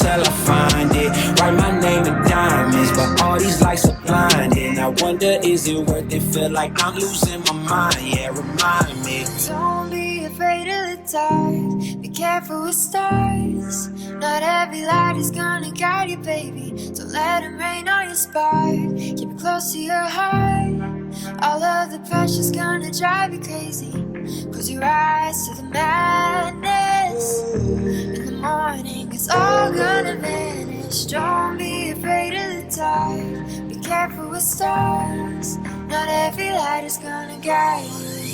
till I find it. Write my name in diamonds, but all these lights are blinding. I wonder, is it worth it? Feel like I'm losing my mind, yeah, remind me. Don't be afraid of the dark, be careful with stars. Not every light is gonna guide you, baby. Don't let them rain on your spark. Keep it close to your heart. All of the pressure's gonna drive you crazy. Close your eyes to the madness. In the morning it's all gonna vanish. Don't be afraid of the dark, be careful with stars. Not every light is gonna guide you.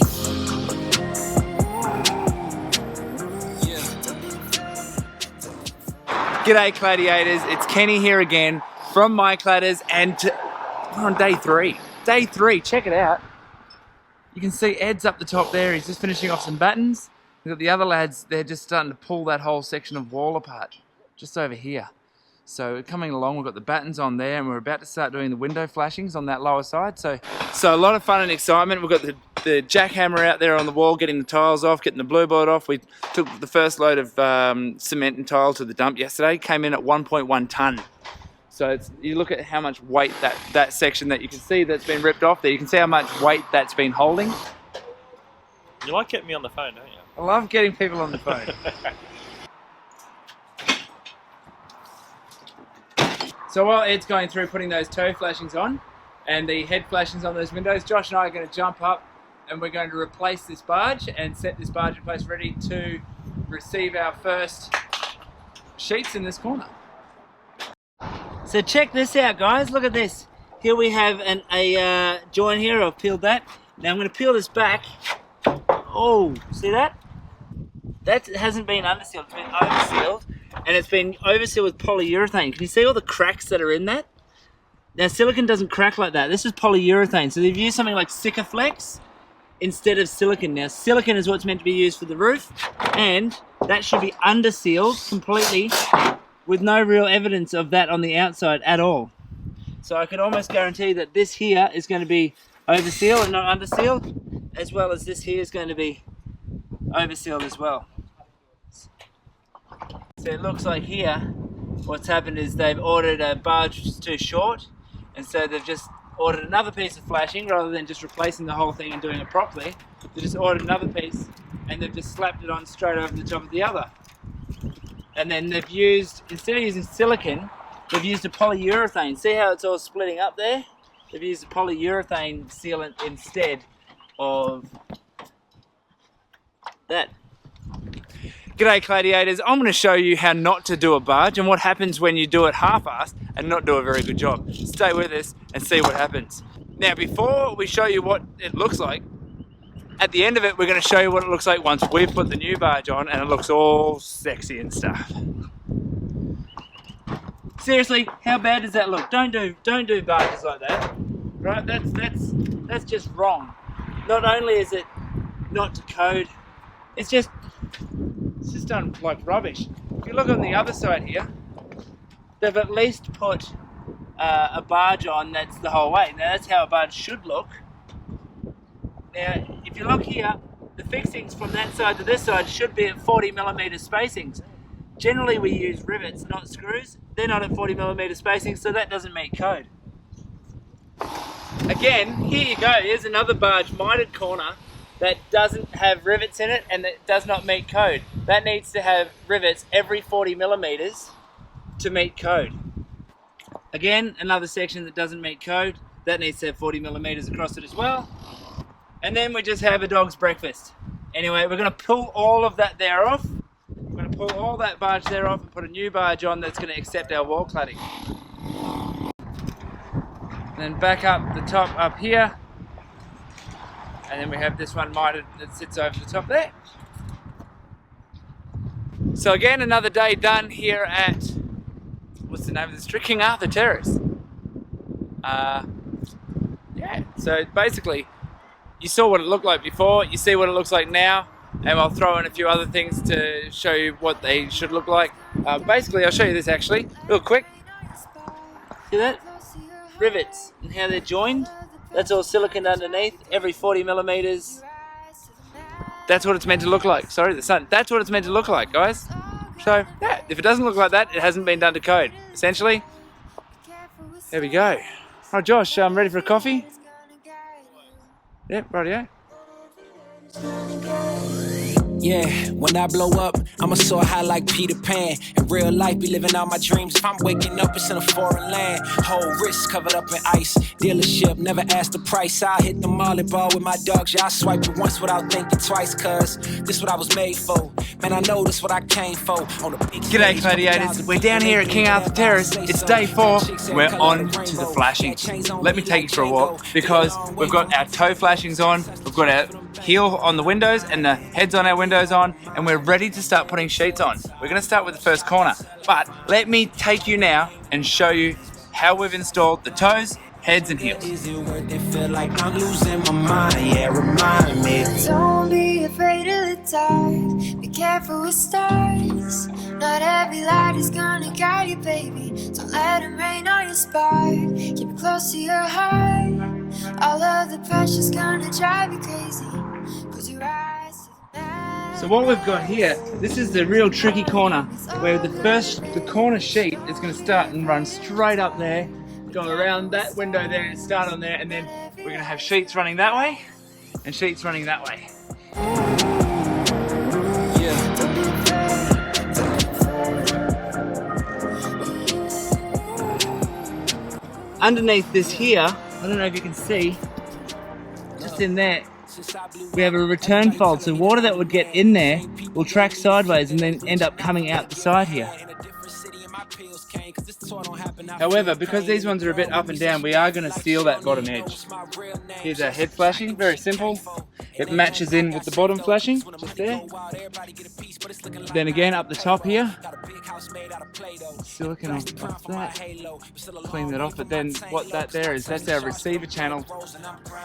G'day Gladiators, it's Kenny here again from MyCladders, and we're on day three. Day three, check it out. You can see Ed's up the top there, he's just finishing off some battens. We've got the other lads, they're just starting to pull that whole section of wall apart, just over here. So coming along, we've got the battens on there, and we're about to start doing the window flashings on that lower side. So a lot of fun and excitement. We've got the jackhammer out there on the wall, getting the tiles off, getting the blue board off. We took the first load of cement and tile to the dump yesterday, came in at 1.1 tonne. So you look at how much weight that section that you can see that's been ripped off there, you can see how much weight that's been holding. You like getting me on the phone, don't you? I love getting people on the phone. So while Ed's going through putting those toe flashings on and the head flashings on those windows, Josh and I are going to jump up and we're going to replace this barge and set this barge in place ready to receive our first sheets in this corner. So check this out, guys, look at this. Here we have a join here, I've peeled that. Now I'm going to peel this back. Oh, see that? That hasn't been undersealed, it's been oversealed. And it's been oversealed with polyurethane. Can you see all the cracks that are in that? Now silicone doesn't crack like that. This is polyurethane. So they've used something like Sikaflex instead of silicone. Now silicone is what's meant to be used for the roof, and that should be undersealed completely with no real evidence of that on the outside at all. So I can almost guarantee that this here is going to be oversealed and not undersealed, as well as this here is going to be oversealed as well. So it looks like here what's happened is they've ordered a barge which is too short, and so they've just ordered another piece of flashing rather than just replacing the whole thing and doing it properly. They just ordered another piece and they've just slapped it on straight over the top of the other. And then they've used, instead of using silicone, they've used a polyurethane. See how it's all splitting up there? They've used a polyurethane sealant instead of that. G'day Gladiators, I'm going to show you how not to do a barge and what happens when you do it half-assed and not do a very good job. Stay with us and see what happens. Now before we show you what it looks like, at the end of it we're going to show you what it looks like once we've put the new barge on and it looks all sexy and stuff. Seriously, how bad does that look? Don't do barges like that, right? That's just wrong. Not only is it not to code, it's just done like rubbish. If you look on the other side here, they've at least put a barge on that's the whole way. Now that's how a barge should look. Now if you look here, the fixings from that side to this side should be at 40mm spacings. Generally we use rivets, not screws. They're not at 40mm spacings, so that doesn't meet code. Again, here you go, here's another barge mitered corner that doesn't have rivets in it and that does not meet code. That needs to have rivets every 40mm to meet code. Again, another section that doesn't meet code, that needs to have 40mm across it as well. And then we just have a dog's breakfast. Anyway, we're going to pull all of that there off. We're going to pull all that barge there off and put a new barge on that's going to accept our wall cladding. And then back up the top up here. And then we have this one mitered that sits over the top there. So again, another day done here at, what's the name of this? King Arthur Terrace. Yeah, so basically, you saw what it looked like before, you see what it looks like now, and I'll throw in a few other things to show you what they should look like. Basically, I'll show you this actually, real quick. See that? Rivets and how they're joined. That's all silicone underneath, every 40mm. That's what it's meant to look like. Sorry, the sun. That's what it's meant to look like, guys. So yeah, if it doesn't look like that, it hasn't been done to code. Essentially, there we go. Alright Josh, I'm ready for a coffee? Yep, rightio. Yeah, when I blow up, I'ma soar high like Peter Pan. In real life, be living out my dreams. If I'm waking up, it's in a foreign land. Whole wrist covered up in ice. Dealership, never asked the price. I hit the molly ball with my dogs. Yeah, I swipe it once without thinking twice. Cause this what I was made for. Man, I know this what I came for. On the big G'day Gladiators, we're down here at King Arthur Terrace. It's day 4. We're on to the flashings. Let me take you for a walk because we've got our toe flashings on, we've got our heel on the windows and the heads on our windows on, and we're ready to start putting sheets on. We're going to start with the first corner, but let me take you now and show you how we've installed the toes, heads and heels. Is it worth it? Feel like I'm losing my mind. Yeah, remind me. Don't be afraid of the dark. Be careful with stars. Not every light is gonna guide you, baby. Don't let them rain on your spark. Keep it close to your heart. All of the pressure's gonna drive you crazy. Cause your eyes to the night. So what we've got here, this is the real tricky corner where the corner sheet is going to start and run straight up there, go around that window there and start on there, and then we're going to have sheets running that way and sheets running that way. Underneath this here, I don't know if you can see, just in there, we have a return fold, so water that would get in there will track sideways and then end up coming out the side here. However, because these ones are a bit up and down, we are going to seal that bottom edge. Here's our head flashing, very simple. It matches in with the bottom flashing, just there. Then again up the top here, silicone off that, clean that off, but then what that there is, that's our receiver channel,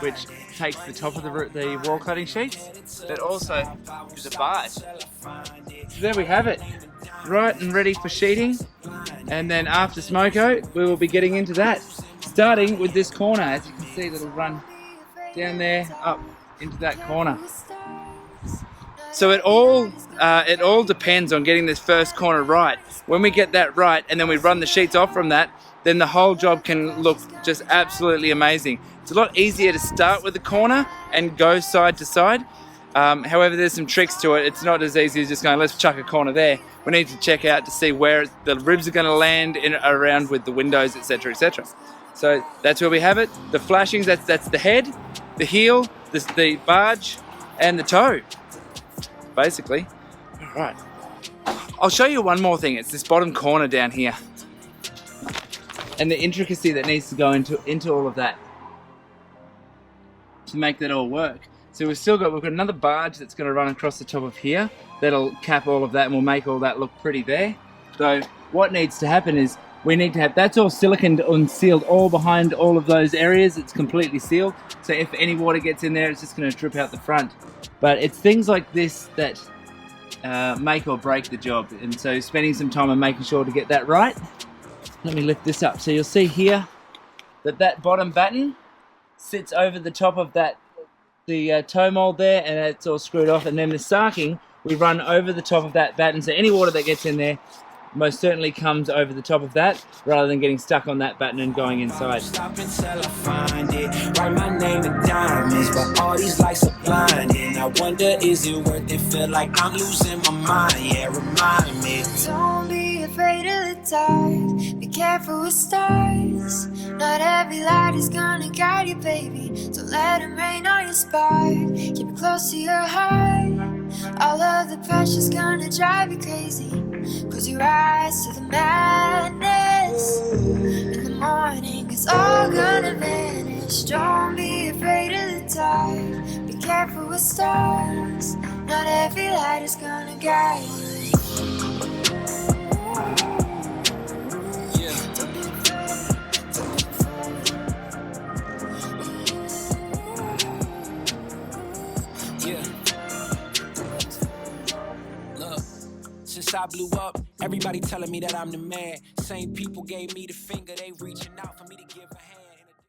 which takes the top of the wall cladding sheets. That also is a barge. So there we have it, right and ready for sheeting. And then after smoko, we will be getting into that, starting with this corner. As you can see, that'll run down there, up into that corner. So it all depends on getting this first corner right. When we get that right and then we run the sheets off from that, then the whole job can look just absolutely amazing. It's a lot easier to start with the corner and go side to side. However, there's some tricks to it. It's not as easy as just going, let's chuck a corner there. We need to check out to see where the ribs are going to land in around with the windows, etc., etc. So that's where we have it. The flashings, that's the head, the heel, the barge, and the toe, basically. All right. I'll show you one more thing. It's this bottom corner down here, and the intricacy that needs to go into all of that to make that all work. So we've got another barge that's going to run across the top of here. That'll cap all of that and will make all that look pretty there. So what needs to happen is we need to have, that's all siliconed and sealed all behind all of those areas. It's completely sealed. So if any water gets in there, it's just going to drip out the front. But it's things like this that make or break the job. And so spending some time on making sure to get that right. Let me lift this up. So you'll see here that bottom batten sits over the top of the toe mold there, and it's all screwed off. And then the sarking, we run over the top of that batten. So any water that gets in there most certainly comes over the top of that, rather than getting stuck on that batten and going inside. Stop until I find it. Write my name in diamonds, but all these lights are blinding. I wonder, is it worth it? Feel like I'm losing my mind. Yeah, remind me. Don't be afraid of the dark. Be careful with stars. Not every light is gonna guide you, baby. Don't let them rain on your spark. Keep it close to your heart. All of the pressure's gonna drive you crazy. Cause you rise to the madness. In the morning it's all gonna vanish. Don't be afraid of the dark. Be careful with stars. Not every light is gonna guide you. Since I blew up, everybody telling me that I'm the man. Same people gave me the finger, they reaching out for me to give a hand.